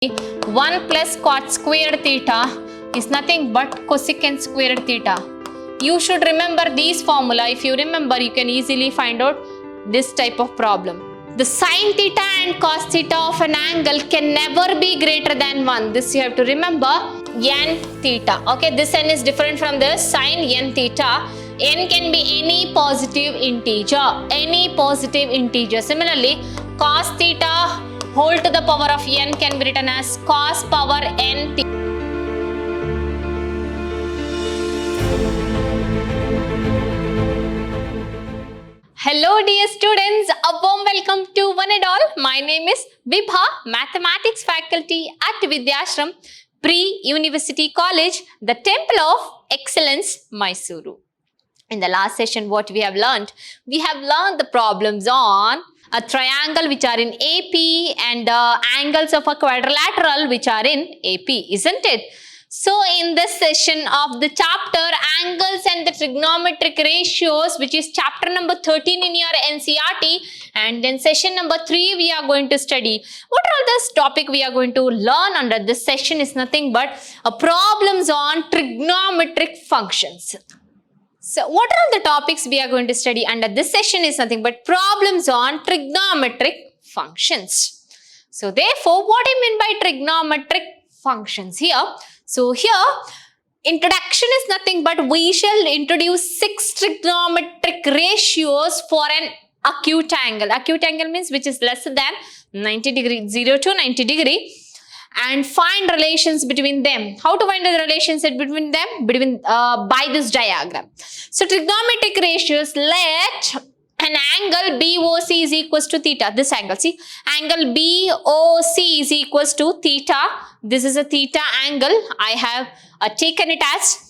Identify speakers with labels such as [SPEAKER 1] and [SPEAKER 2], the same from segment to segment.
[SPEAKER 1] 1 plus cot squared theta is nothing but cosecant squared theta. You should remember these formula. If you remember, you can easily find out this type of problem. The sine theta and cos theta of an angle can never be greater than 1. This you have to remember. N theta. Okay, this n is different from the sine n theta. N can be any positive integer. Any positive integer. Similarly, cos theta whole to the power of n can be written as cos power n theta. Hello dear students, a warm welcome to one and all. My name is Vibha, Mathematics faculty at Vidyashram Pre-University College, the Temple of Excellence, Mysuru. In the last session, what we have learned? We have learned the problems on a triangle which are in AP and angles of a quadrilateral which are in AP, isn't it? So in this session of the chapter angles and the trigonometric ratios, which is chapter number 13 in your NCERT, and then session number 3 we are going to study. What are this topic we are going to learn under this session is nothing but problems on trigonometric functions. So what are the topics we are going to study under this session is nothing but problems on trigonometric functions. So therefore, what I mean by trigonometric functions here? So here, introduction is nothing but we shall introduce 6 trigonometric ratios for an acute angle. Acute angle means which is less than 90 degree, 0 to 90 degree. And find relations between them. How to find the relationship between them? By this diagram. So trigonometric ratios, let an angle BOC is equals to theta. This angle, see, angle BOC is equals to theta. This is a theta angle. I have taken it as.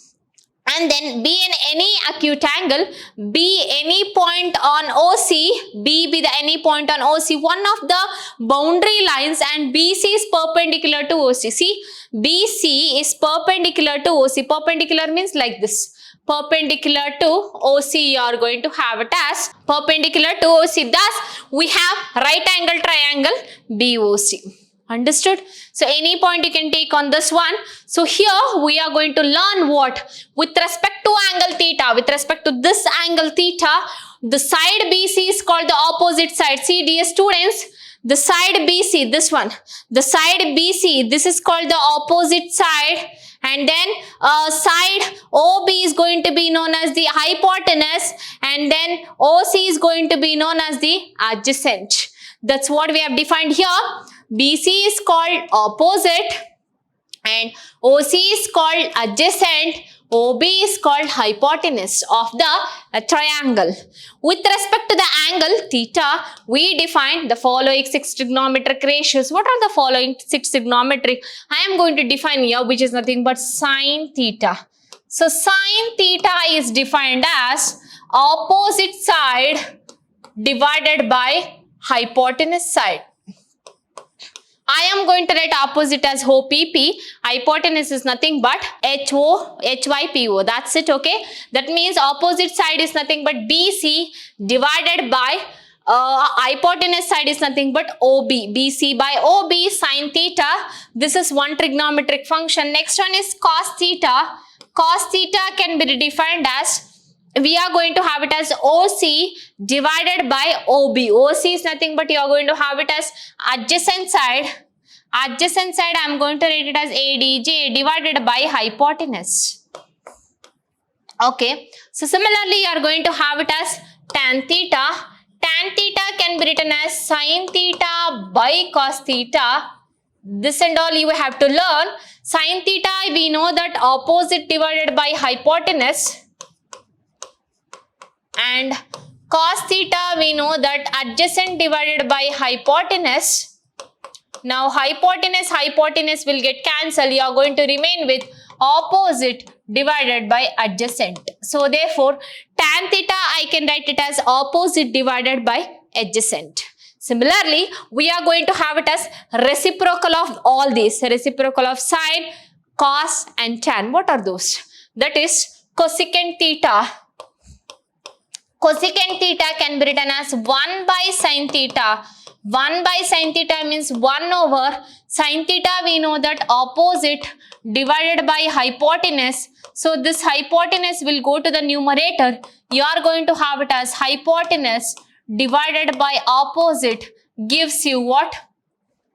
[SPEAKER 1] And then be in any acute angle, be any point on OC, B be the any point on OC, one of the boundary lines, and BC is perpendicular to OC. See, BC is perpendicular to OC. Perpendicular means like this. Perpendicular to OC, you are going to have it as perpendicular to OC. Thus, we have right angle triangle BOC. Understood? So any point you can take on this one. So here we are going to learn what? With respect to angle theta, with respect to this angle theta, the side BC is called the opposite side. See dear students, the side BC, this one, the side BC, this is called the opposite side. And then side OB is going to be known as the hypotenuse, and then OC is going to be known as the adjacent. That's what we have defined here. BC is called opposite and OC is called adjacent. OB is called hypotenuse of the triangle. With respect to the angle theta, we define the following 6 trigonometric ratios. What are the following 6 trigonometric? I am going to define here, which is nothing but sine theta. So sine theta is defined as opposite side divided by hypotenuse side. I am going to write opposite as OPP. Hypotenuse is nothing but HYPO. That's it, okay? That means opposite side is nothing but BC divided by hypotenuse side is nothing but OB. BC by OB sine theta. This is one trigonometric function. Next one is cos theta. Cos theta can be defined as, we are going to have it as OC divided by OB. OC is nothing but you are going to have it as adjacent side. Adjacent side I am going to write it as ADJ divided by hypotenuse. Okay. So similarly you are going to have it as tan theta. Tan theta can be written as sin theta by cos theta. This and all you have to learn. Sin theta we know that opposite divided by hypotenuse. And cos theta we know that adjacent divided by hypotenuse. Now hypotenuse will get cancelled. You are going to remain with opposite divided by adjacent. So therefore tan theta I can write it as opposite divided by adjacent. Similarly, we are going to have it as reciprocal of all these. Reciprocal of sine, cos and tan. What are those? That is cosecant theta. Cosecant theta can be written as 1 by sin theta 1 by sin theta means 1 over sin theta, we know that opposite divided by hypotenuse. So this hypotenuse will go to the numerator. You are going to have it as hypotenuse divided by opposite gives you what?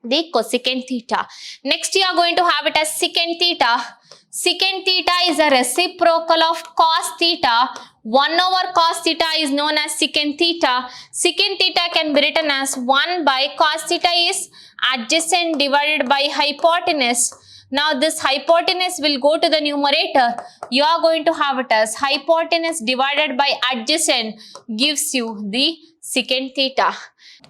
[SPEAKER 1] The cosecant theta. Next you are going to have it as secant theta. Secant theta is a reciprocal of cos theta. 1 over cos theta is known as secant theta. Secant theta can be written as 1 by cos theta is adjacent divided by hypotenuse. Now this hypotenuse will go to the numerator. You are going to have it as hypotenuse divided by adjacent gives you the secant theta.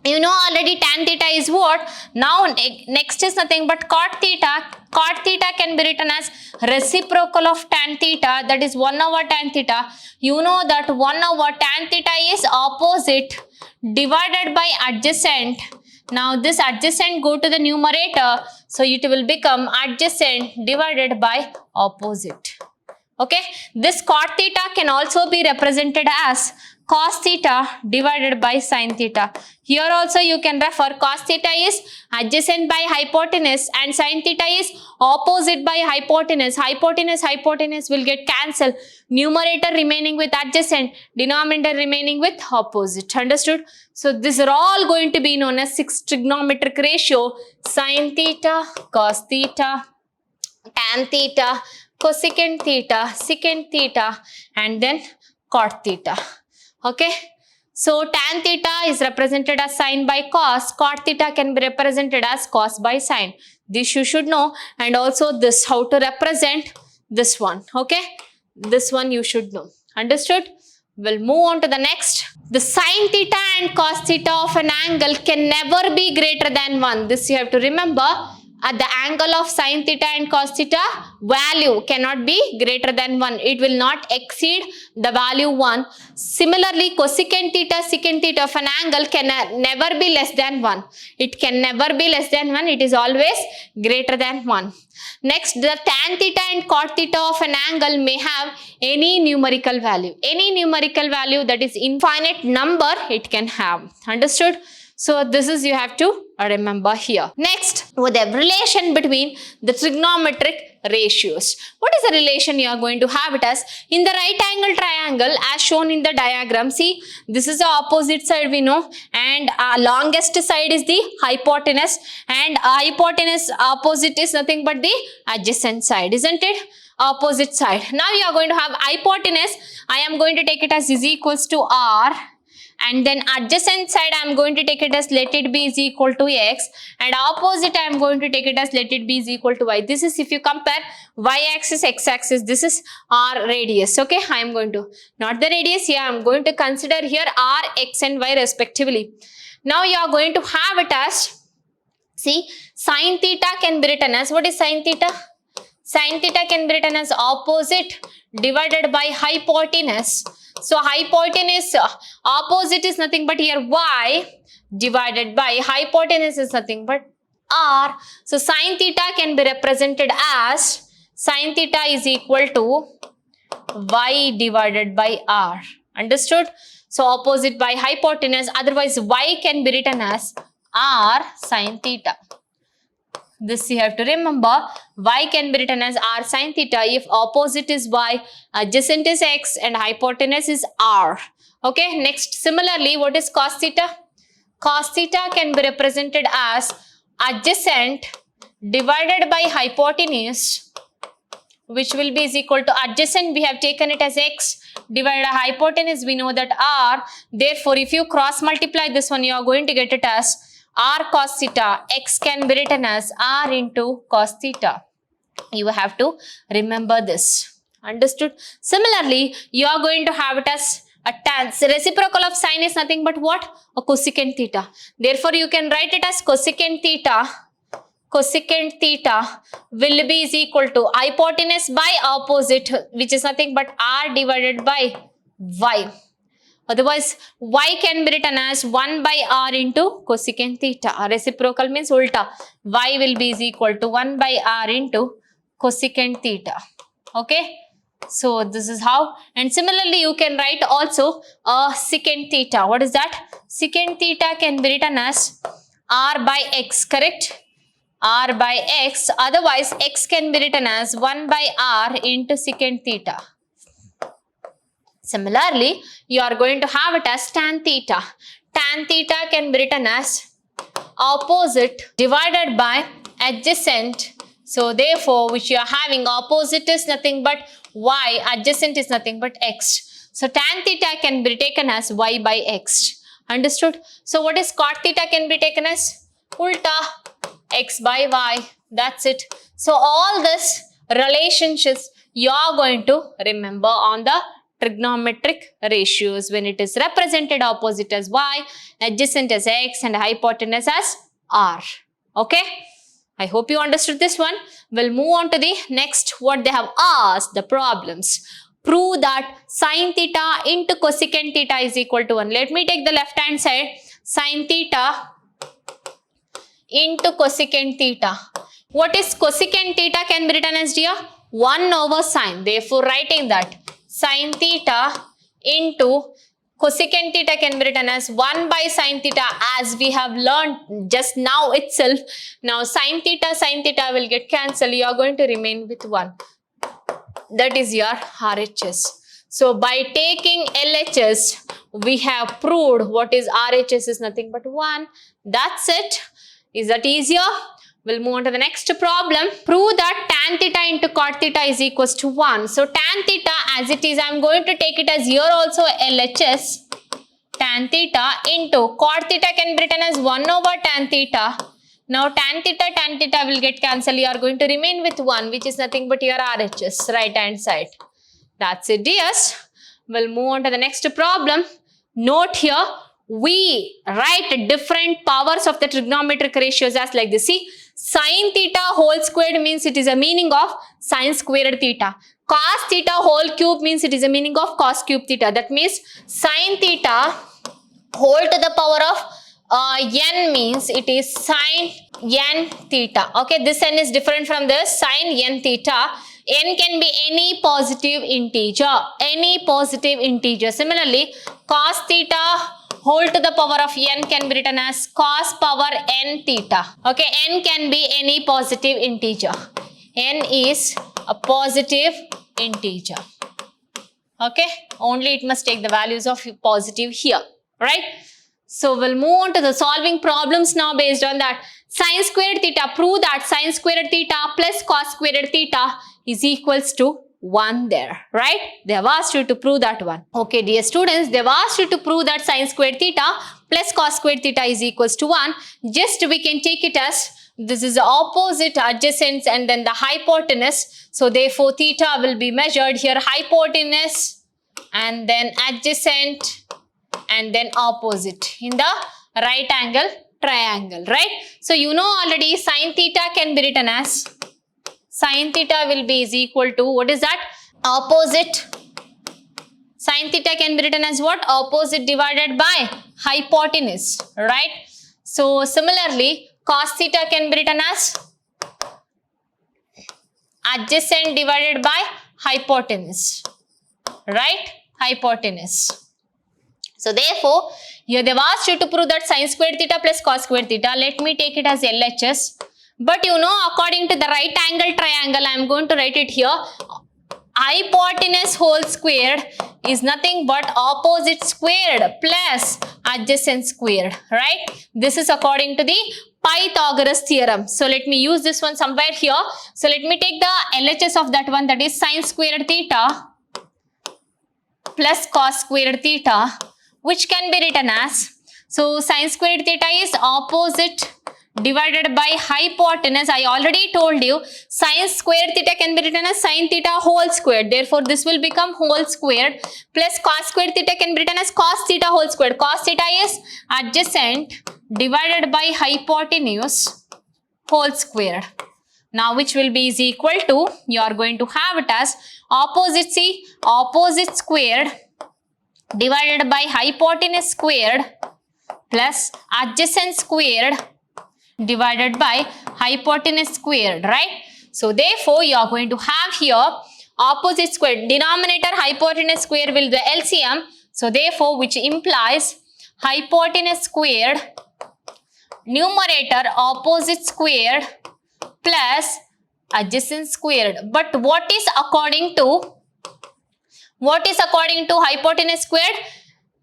[SPEAKER 1] You know already tan theta is what? Now next is nothing but cot theta. Cot theta can be written as reciprocal of tan theta, that is 1 over tan theta. You know that 1 over tan theta is opposite divided by adjacent. Now this adjacent go to the numerator, so it will become adjacent divided by opposite. Okay, this cot theta can also be represented as cos theta divided by sin theta. Here also you can refer cos theta is adjacent by hypotenuse and sin theta is opposite by hypotenuse. Hypotenuse will get cancelled. Numerator remaining with adjacent, denominator remaining with opposite. Understood? So these are all going to be known as 6 trigonometric ratio: sin theta, cos theta, tan theta, cosecant theta, secant theta, and then cot theta. Okay, so tan theta is represented as sin by cos, cot theta can be represented as cos by sin. This you should know, and also this how to represent this one. Okay, this one you should know. Understood? We'll move on to the next. The sin theta and cos theta of an angle can never be greater than 1. This you have to remember. At the angle of sin theta and cos theta, value cannot be greater than 1. It will not exceed the value 1. Similarly, cosecant theta, secant theta of an angle can never be less than 1. It can never be less than 1. It is always greater than 1. Next, the tan theta and cot theta of an angle may have any numerical value. Any numerical value, that is infinite number, it can have. Understood? So this is you have to remember here. Next, with the relation between the trigonometric ratios. What is the relation you are going to have it as? In the right angle triangle as shown in the diagram, see, this is the opposite side we know, and longest side is the hypotenuse, and hypotenuse opposite is nothing but the adjacent side, isn't it? Opposite side. Now you are going to have hypotenuse. I am going to take it as is equals to r. And then adjacent side I am going to take it as let it be is equal to x, and opposite I am going to take it as let it be is equal to y. This is if you compare y-axis, x-axis, this is r radius. Okay, I am going to, not the radius here, I am going to consider here r, x and y respectively. Now you are going to have it as, see, sin theta can be written as, what is sin theta? Sin theta can be written as opposite divided by hypotenuse. So hypotenuse, opposite is nothing but here y divided by hypotenuse is nothing but r. So sin theta can be represented as sin theta is equal to y divided by r. Understood? So opposite by hypotenuse, otherwise y can be written as r sin theta. This you have to remember, y can be written as r sin theta if opposite is y, adjacent is x, and hypotenuse is r. Okay, next, similarly, what is cos theta? Cos theta can be represented as adjacent divided by hypotenuse, which will be is equal to adjacent, we have taken it as x, divided by hypotenuse, we know that r. Therefore, if you cross multiply this one, you are going to get it as r cos theta. X can be written as r into cos theta. You have to remember this. Understood? Similarly, you are going to have it as a tan. Reciprocal of sine is nothing but what? A cosecant theta. Therefore, you can write it as cosecant theta. Cosecant theta will be is equal to hypotenuse by opposite, which is nothing but r divided by y. Otherwise, y can be written as 1 by r into cosecant theta. Reciprocal means ulta. Y will be is equal to 1 by r into cosecant theta. Okay. So this is how. And similarly, you can write also secant theta. What is that? Secant theta can be written as r by x, correct? R by x, otherwise x can be written as 1 by r into secant theta. Similarly, you are going to have it as tan theta. Tan theta can be written as opposite divided by adjacent. So therefore, which you are having, opposite is nothing but y, adjacent is nothing but x. So tan theta can be taken as y by x. Understood? So what is cot theta can be taken as ulta x by y. That's it. So all this relationships you are going to remember on the trigonometric ratios when it is represented opposite as y, adjacent as x, and hypotenuse as r. Okay? I hope you understood this one. We'll move on to the next, what they have asked, the problems. Prove that sine theta into cosecant theta is equal to 1. Let me take the left hand side. Sine theta into cosecant theta. What is cosecant theta can be written as, dear? 1 over sine. Therefore, writing that sine theta into cosecant theta can be written as 1 by sine theta, as we have learned just now itself. Now sine theta will get cancelled. You are going to remain with 1. That is your RHS. So by taking LHS, we have proved what is RHS is nothing but 1. That's it. Is that easier? We'll move on to the next problem. Prove that tan theta into cot theta is equals to 1. So tan theta as it is, I am going to take it as here also LHS. Tan theta into cot theta can be written as 1 over tan theta. Now tan theta will get cancelled. You are going to remain with 1, which is nothing but your RHS, right hand side. That's it, dears. We'll move on to the next problem. Note here, we write different powers of the trigonometric ratios as like this. See, sine theta whole squared means it is a meaning of sine squared theta. Cos theta whole cube means it is a meaning of cos cube theta. That means sine theta whole to the power of n means it is sine n theta. Okay, this n is different from this sine n theta. N can be any positive integer. Any positive integer. Similarly, cos theta whole to the power of n can be written as cos power n theta. Okay, n can be any positive integer. N is a positive integer. Okay, only it must take the values of positive here, right? So we'll move on to the solving problems now based on that. Sine squared theta, prove that sine squared theta plus cos squared theta is equals to 1 there, right? They have asked you to prove that one. Okay, dear students, they have asked you to prove that sine squared theta plus cos squared theta is equals to 1. Just we can take it as this is the opposite adjacent and then the hypotenuse. So therefore theta will be measured here, hypotenuse and then adjacent and then opposite in the right angle triangle, right? So you know already sine theta can be written as sine theta will be is equal to, what is that? Opposite. Sine theta can be written as what? Opposite divided by hypotenuse, right? So similarly, cos theta can be written as adjacent divided by hypotenuse, right? Hypotenuse. So therefore, here they've asked you to prove that sine squared theta plus cos squared theta. Let me take it as LHS. But you know, according to the right angle triangle, I am going to write it here. Hypotenuse whole squared is nothing but opposite squared plus adjacent squared, right? This is according to the Pythagoras theorem. So let me use this one somewhere here. So let me take the LHS of that one, that is sine squared theta plus cos squared theta, which can be written as, so sine squared theta is opposite divided by hypotenuse. I already told you sine squared theta can be written as sine theta whole squared. Therefore, this will become whole squared plus cos squared theta can be written as cos theta whole squared. Cos theta is adjacent divided by hypotenuse whole squared. Now, which will be is equal to, you are going to have it as opposite, see, opposite squared divided by hypotenuse squared plus adjacent squared divided by hypotenuse squared, right? So therefore, you are going to have here opposite squared, denominator hypotenuse square will be the LCM. So therefore, which implies hypotenuse squared numerator opposite squared plus adjacent squared. But what is according to hypotenuse squared?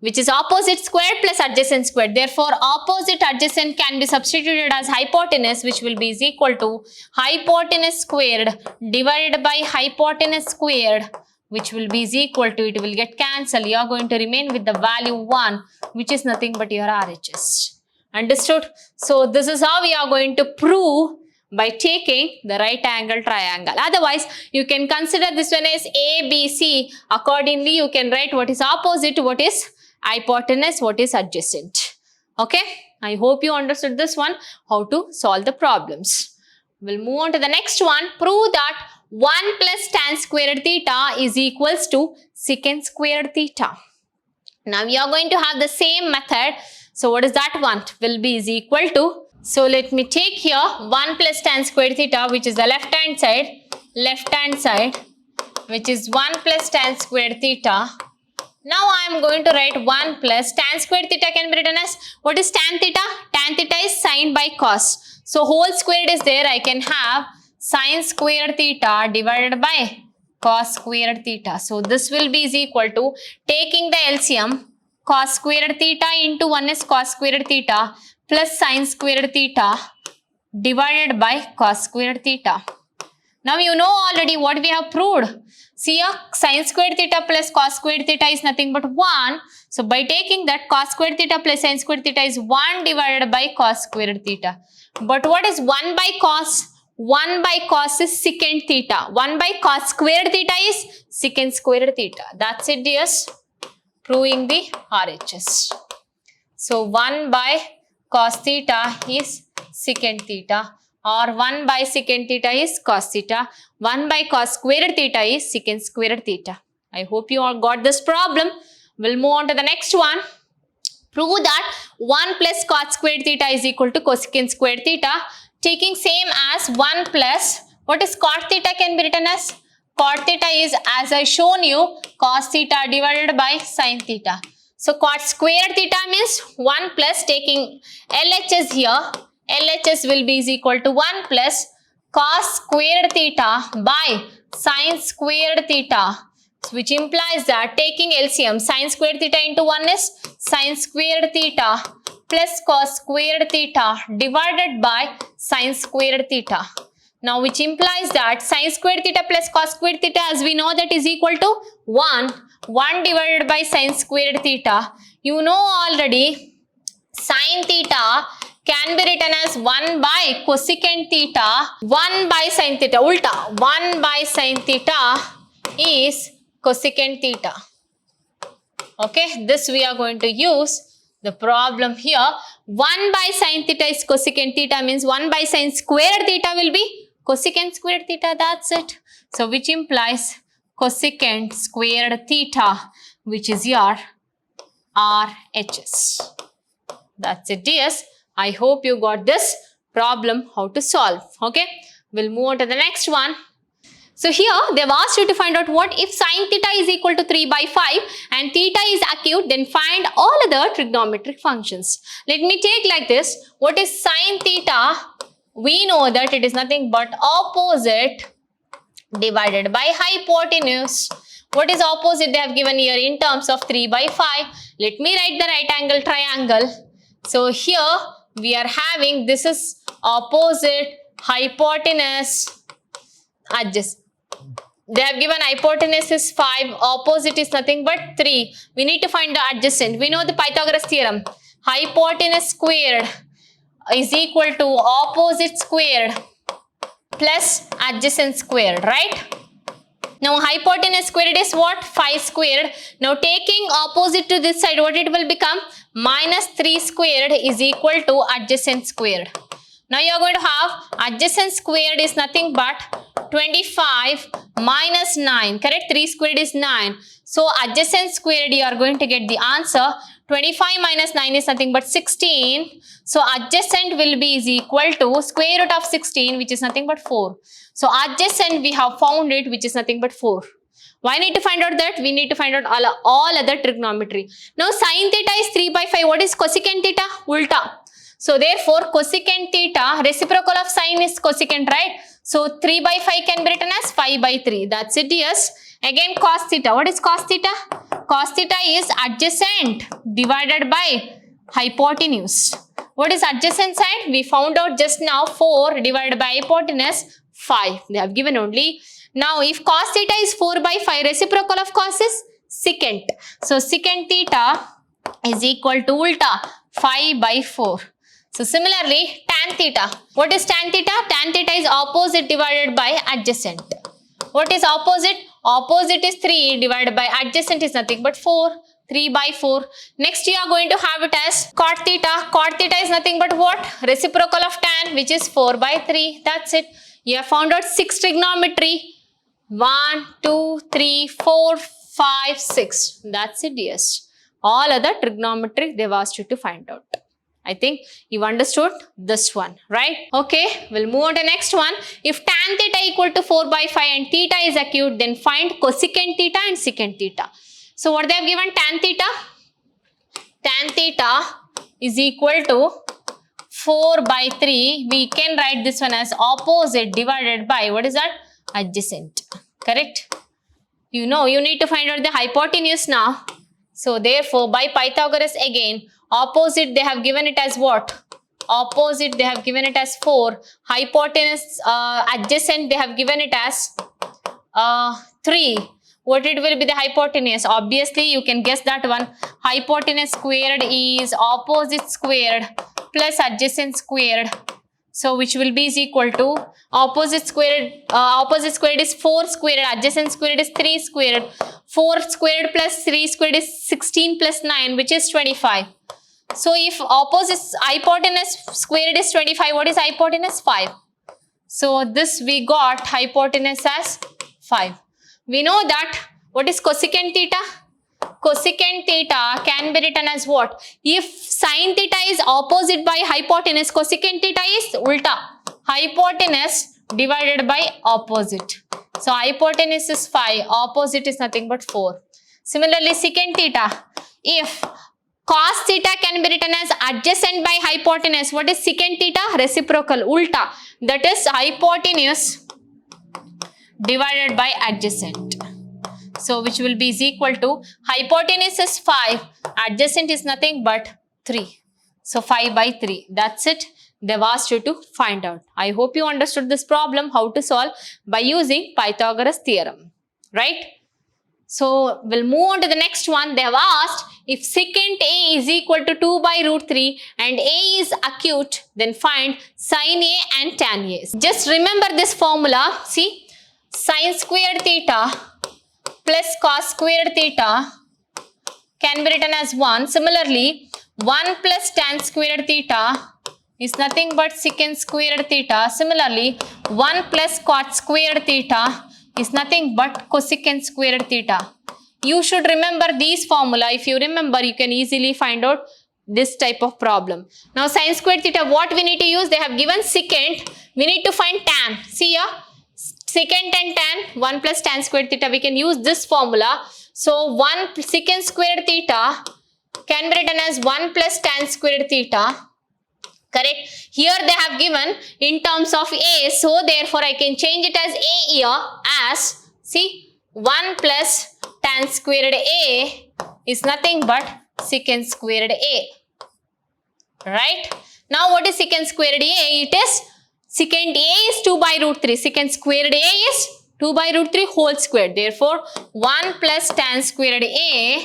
[SPEAKER 1] Which is opposite squared plus adjacent squared. Therefore, opposite adjacent can be substituted as hypotenuse, which will be is equal to hypotenuse squared divided by hypotenuse squared, which will be is equal to, it will get cancelled. You are going to remain with the value 1, which is nothing but your RHS. Understood? So, this is how we are going to prove by taking the right angle triangle. Otherwise, you can consider this one as A, B, C. Accordingly, you can write what is opposite, what is hypotenuse, what is adjacent. Okay, I hope you understood this one, how to solve the problems. We'll move on to the next one. Prove that 1 plus tan squared theta is equals to secant squared theta. Now we are going to have the same method. So what is that one? Will be is equal to, so let me take here 1 plus tan squared theta, which is the left hand side, which is 1 plus tan squared theta. Now I am going to write 1 plus tan squared theta can be written as, what is tan theta? Tan theta is sine by cos. So whole squared is there. I can have sine squared theta divided by cos squared theta. So this will be is equal to, taking the LCM, cos squared theta into 1 is cos squared theta plus sine squared theta divided by cos squared theta. Now you know already what we have proved. See here, sine squared theta plus cos squared theta is nothing but 1. So by taking that, cos squared theta plus sine squared theta is 1 divided by cos squared theta. But what is 1 by cos? 1 by cos is secant theta. 1 by cos squared theta is secant squared theta. That's it, dears. Proving the RHS. So 1 by cos theta is secant theta, or 1 by secant theta is cos theta. 1 by cos squared theta is secant squared theta. I hope you all got this problem. We'll move on to the next one. Prove that 1 plus cos squared theta is equal to cosecant squared theta. Taking same as 1 plus, what is cot theta can be written as? Cot theta is, as I shown you, cos theta divided by sin theta. So cot squared theta means 1 plus, taking LHS here, LHS will be is equal to 1 plus cos squared theta by sin squared theta, which implies that taking LCM, sin squared theta into 1 is sin squared theta plus cos squared theta divided by sin squared theta. Now which implies that sin squared theta plus cos squared theta, as we know, that is equal to 1 divided by sin squared theta. You know already sin theta can be written as 1 by cosecant theta, 1 by sin theta, ulta, 1 by sin theta is cosecant theta. Okay, this we are going to use the problem here. 1 by sin theta is cosecant theta means 1 by sin squared theta will be cosecant squared theta. That's it. So which implies cosecant squared theta, which is your RHS. That's it, dears. I hope you got this problem how to solve. Okay, we'll move on to the next one. So here they've asked you to find out what if sin theta is equal to 3 by 5 and theta is acute, then find all other trigonometric functions. Let me take like this. What is sin theta? We know that it is nothing but opposite divided by hypotenuse. What is opposite? They have given here in terms of 3 by 5. Let me write the right angle triangle. So here we are having, this is opposite, hypotenuse, adjacent. They have given hypotenuse is 5, opposite is nothing but 3. We need to find the adjacent. We know the Pythagoras theorem. Hypotenuse squared is equal to opposite squared plus adjacent squared, right? Now hypotenuse squared is what? 5 squared. Now taking opposite to this side, what it will become? Minus 3 squared is equal to adjacent squared. Now you are going to have adjacent squared is nothing but 25 minus 9, correct? 3 squared is 9. So adjacent squared, you are going to get the answer. 25 minus 9 is nothing but 16. So adjacent will be is equal to square root of 16, which is nothing but 4. So adjacent we have found it, which is nothing but 4. Why need to find out that? We need to find out all other trigonometry. Now sin theta is 3 by 5. What is cosecant theta? Ulta. So therefore cosecant theta, reciprocal of sine is cosecant, right? So 3 by 5 can be written as 5 by 3. That's it, yes. Again cos theta. What is cos theta? Cos theta is adjacent divided by hypotenuse. What is adjacent side? We found out just now 4 divided by hypotenuse 5. They have given only. Now if cos theta is 4 by 5, reciprocal of cos is secant. So secant theta is equal to ulta 5 by 4. So similarly tan theta. What is tan theta? Tan theta is opposite divided by adjacent. What is opposite? Opposite is 3 divided by adjacent is nothing but 4. 3 by 4. Next you are going to have it as cot theta. Cot theta is nothing but what? Reciprocal of tan, which is 4 by 3. That's it. You have found out 6 trigonometry. 1, 2, 3, 4, 5, 6. That's it, yes. All other trigonometry they've asked you to find out. I think you've understood this one, right? Okay, we'll move on to next one. If tan theta equal to 4 by 5 and theta is acute, then find cosecant theta and secant theta. So what they have given tan theta? Tan theta is equal to 4 by 3. We can write this one as opposite divided by, what is that? Adjacent, correct? You know, you need to find out the hypotenuse now. So therefore, by Pythagoras again, opposite they have given it as what? Opposite they have given it as 4. Hypotenuse adjacent they have given it as 3. What it will be the hypotenuse? Obviously you can guess that one. Hypotenuse squared is opposite squared plus adjacent squared. So which will be is equal to opposite squared is 4 squared, adjacent squared is 3 squared. 4 squared plus 3 squared is 16 plus 9, which is 25. So if opposite hypotenuse squared is 25, what is hypotenuse? 5. So this we got hypotenuse as 5. We know that what is cosecant theta? Cosecant theta can be written as what? If sin theta is opposite by hypotenuse, cosecant theta is ulta. Hypotenuse divided by opposite. So hypotenuse is 5, opposite is nothing but 4. Similarly secant theta. If cos theta can be written as adjacent by hypotenuse, what is secant theta? Reciprocal, ulta. That is hypotenuse divided by adjacent. So which will be is equal to hypotenuse is 5, adjacent is nothing but 3. So 5 by 3. That's it. They've asked you to find out. I hope you understood this problem, how to solve by using Pythagoras theorem, right? So we'll move on to the next one. They have asked if secant A is equal to 2 by root 3 and A is acute, then find sin A and tan A. Just remember this formula. See, sin squared theta plus cos squared theta can be written as 1. Similarly, 1 plus tan squared theta is nothing but secant squared theta. Similarly, 1 plus cot squared theta is nothing but cosecant squared theta. You should remember these formula. If you remember, you can easily find out this type of problem. Now, sin squared theta, what we need to use? They have given secant. We need to find tan. See here, secant and tan, 1 plus tan squared theta. We can use this formula. So, 1 secant squared theta can be written as 1 plus tan squared theta. Correct. Here they have given in terms of A. So, therefore, I can change it as A here as, see, 1 plus tan squared A is nothing but secant squared A. Right. Now, what is secant squared A? It is secant A is 2 by root 3. Secant squared A is 2 by root 3 whole squared. Therefore, 1 plus tan squared A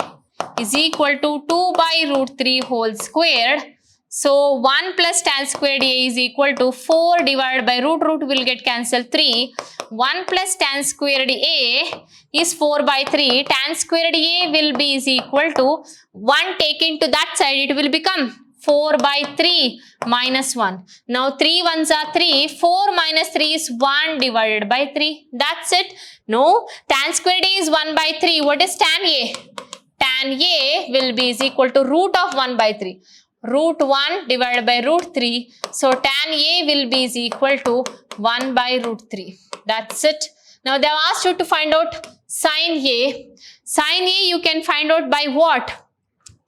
[SPEAKER 1] is equal to 2 by root 3 whole squared. So, 1 plus tan squared A is equal to 4 divided by root will get cancelled 3. 1 plus tan squared A is 4 by 3. Tan squared A will be is equal to 1 taken to that side. It will become 4 by 3 minus 1. Now, 3 ones are 3. 4 minus 3 is 1 divided by 3. That's it. No, tan squared A is 1 by 3. What is tan A? Tan A will be is equal to root of 1 by 3. Root 1 divided by root 3. So, tan A will be is equal to 1 by root 3. That's it. Now, they have asked you to find out sin A. Sin A you can find out by what?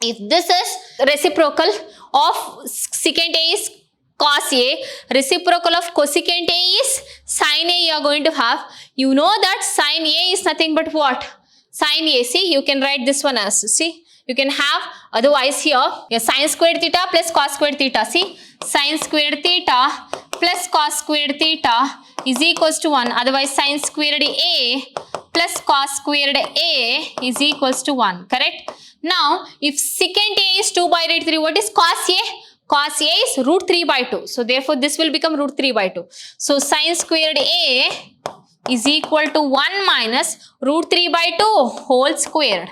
[SPEAKER 1] If this is reciprocal of secant A is cos A, reciprocal of cosecant A is sin A you are going to have. You know that sin A is nothing but what? Sin A. See, you can write this one as, see, you can have otherwise here, your sin squared theta plus cos squared theta. See, sin squared theta plus cos squared theta is equals to 1. Otherwise, sin squared A plus cos squared A is equals to 1. Correct? Now, if secant A is 2 by root 3, what is cos A? Cos A is root 3 by 2. So, therefore, this will become root 3 by 2. So, sin squared A is equal to 1 minus root 3 by 2 whole squared.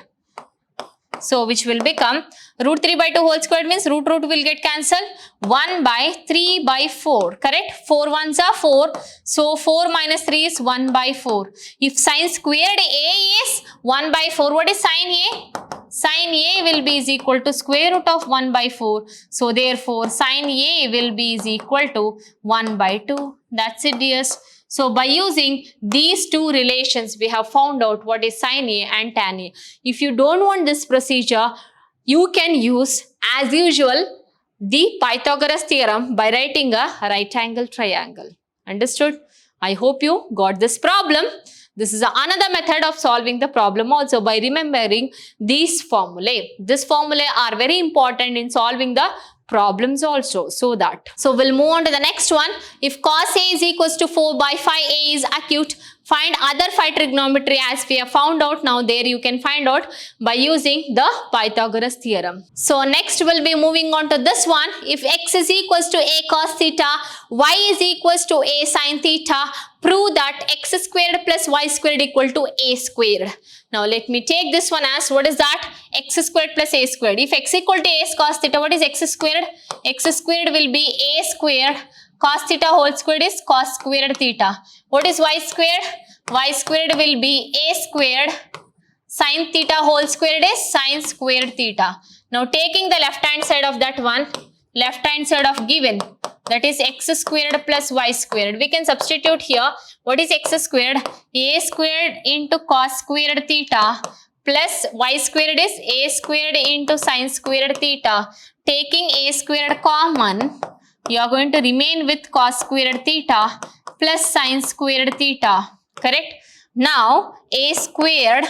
[SPEAKER 1] So, which will become root 3 by 2 whole squared means root will get cancelled. 1 by 3 by 4. Correct? 4 ones are 4. So, 4 minus 3 is 1 by 4. If sin squared A is 1 by 4, what is sin A? Sin A will be is equal to square root of 1 by 4. So, therefore, sin A will be is equal to 1 by 2. That's it, dears. So, by using these two relations, we have found out what is sin A and tan A. If you don't want this procedure, you can use, as usual, the Pythagoras theorem by writing a right angle triangle. Understood? I hope you got this problem. This is another method of solving the problem also by remembering these formulae. These formulae are very important in solving the problems also. So we'll move on to the next one. If cos A is equals to 4 by phi A is acute, find other phi trigonometry as we have found out. Now there you can find out by using the Pythagoras theorem. So next we'll be moving on to this one. If x is equals to a cos theta, y is equals to a sin theta, prove that x squared plus y squared equal to a squared. Now let me take this one as, what is that? X squared plus a squared. If x equal to a cos theta, what is x squared? X squared will be a squared. Cos theta whole squared is cos squared theta. What is y squared? Y squared will be a squared. Sin theta whole squared is sin squared theta. Now taking the left hand side of that one, left hand side of given, that is x squared plus y squared. We can substitute here. What is x squared? A squared into cos squared theta plus y squared is a squared into sin squared theta. Taking a squared common, you are going to remain with cos squared theta plus sin squared theta. Correct? Now, a squared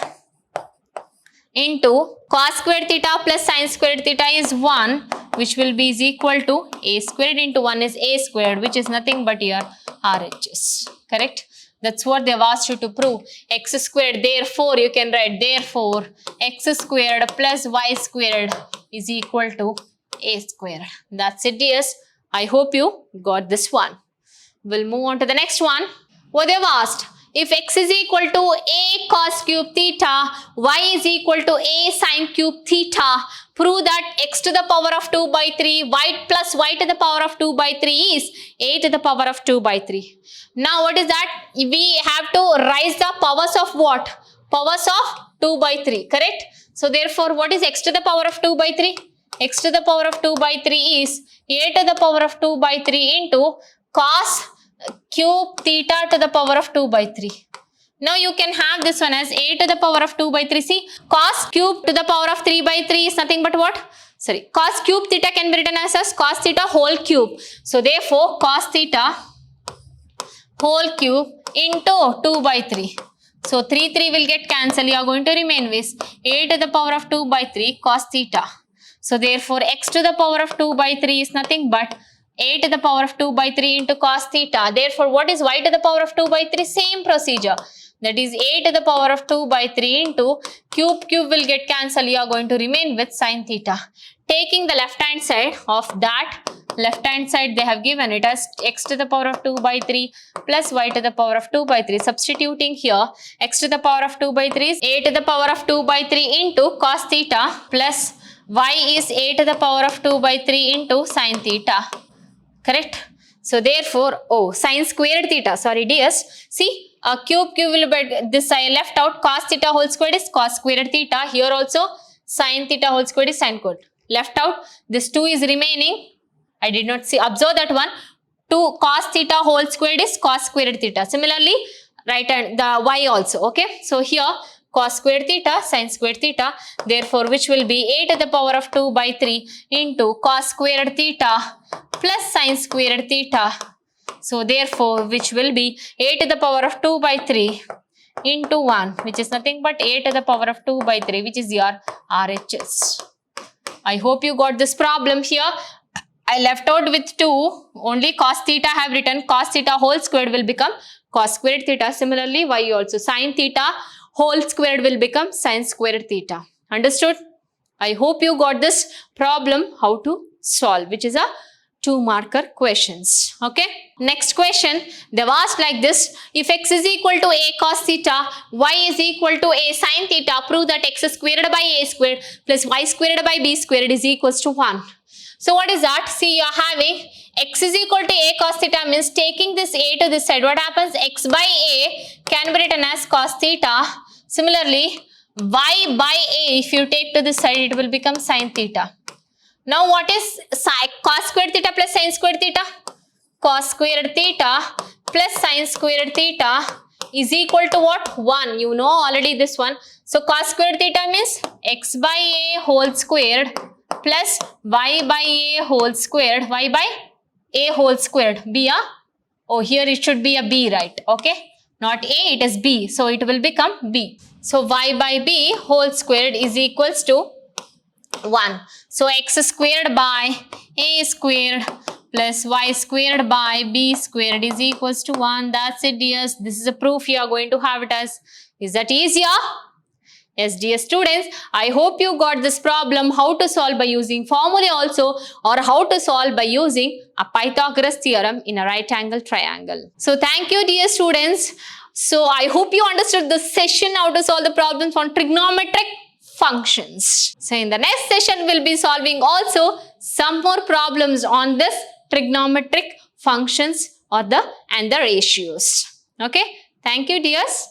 [SPEAKER 1] into cos squared theta plus sin squared theta is 1, which will be is equal to a squared into 1 is a squared, which is nothing but your RHS. Correct? That's what they have asked you to prove. X squared, therefore you can write therefore x squared plus y squared is equal to a squared. That's it, dears. I hope you got this one. We'll move on to the next one. What they have asked. If x is equal to a cos cube theta, y is equal to a sin cube theta, prove that x to the power of 2 by 3, y plus y to the power of 2 by 3 is a to the power of 2 by 3. Now what is that? We have to rise the powers of what? Powers of 2 by 3, correct? So therefore, what is x to the power of 2 by 3? X to the power of 2 by 3 is a to the power of 2 by 3 into cos cube theta to the power of 2 by 3. Now you can have this one as a to the power of 2 by 3. See, cos cube to the power of 3 by 3 is nothing but what? Sorry, cos cube theta can be written as cos theta whole cube. So therefore, cos theta whole cube into 2 by 3. So 3 will get cancelled. You are going to remain with a to the power of 2 by 3 cos theta. So therefore, x to the power of 2 by 3 is nothing but a to the power of 2 by 3 into cos theta. Therefore, what is y to the power of 2 by 3? Same procedure. That is a to the power of 2 by 3 into cube will get cancelled. You are going to remain with sin theta. Taking the left hand side of that, left hand side they have given it as x to the power of 2 by 3 plus y to the power of 2 by 3. Substituting here, x to the power of 2 by 3 is a to the power of 2 by 3 into cos theta plus y is a to the power of 2 by 3 into sin theta. Correct? So therefore, sin squared theta, sorry dears. See, a cube will be, this I left out, cos theta whole squared is cos squared theta. Here also, sin theta whole squared is sin squared. Left out, this 2 is remaining. I did not see, observe that one. 2 cos theta whole squared is cos squared theta. Similarly, right hand, the y also, okay. So here, cos squared theta, sin squared theta. Therefore, which will be a to the power of 2 by 3 into cos squared theta plus sin squared theta. So, therefore, which will be a to the power of 2 by 3 into 1, which is nothing but a to the power of 2 by 3, which is your RHS. I hope you got this problem here. I left out with 2, only cos theta I have written. Cos theta whole squared will become cos squared theta. Similarly, y also. Sin theta whole squared will become sin squared theta. Understood? I hope you got this problem how to solve, which is a 2-marker questions. Okay. Next question, they've asked like this. If x is equal to a cos theta, y is equal to a sin theta, prove that x squared by a squared plus y squared by b squared is equals to 1. So what is that? See, you are having x is equal to a cos theta means taking this a to this side. What happens? X by a can be written as cos theta. Similarly, y by a, if you take to this side, it will become sin theta. Now what is cos squared theta plus sin squared theta? Cos squared theta plus sin squared theta is equal to what? 1. You know already this one. So cos squared theta means x by a whole squared plus y by a whole squared, y by a whole squared. B, oh, here it should be a b, right? Okay, not a, it is b, so it will become b. So y by b whole squared is equals to 1. So x squared by a squared plus y squared by b squared is equals to 1. That's it, dears. This is a proof you are going to have it as. Is that easier? Yes, dear students, I hope you got this problem how to solve by using formula also, or how to solve by using a Pythagoras theorem in a right angle triangle. So thank you, dear students. So I hope you understood this session how to solve the problems on trigonometric functions. So in the next session, we'll be solving also some more problems on this trigonometric functions or the ratios. Okay. Thank you, dears.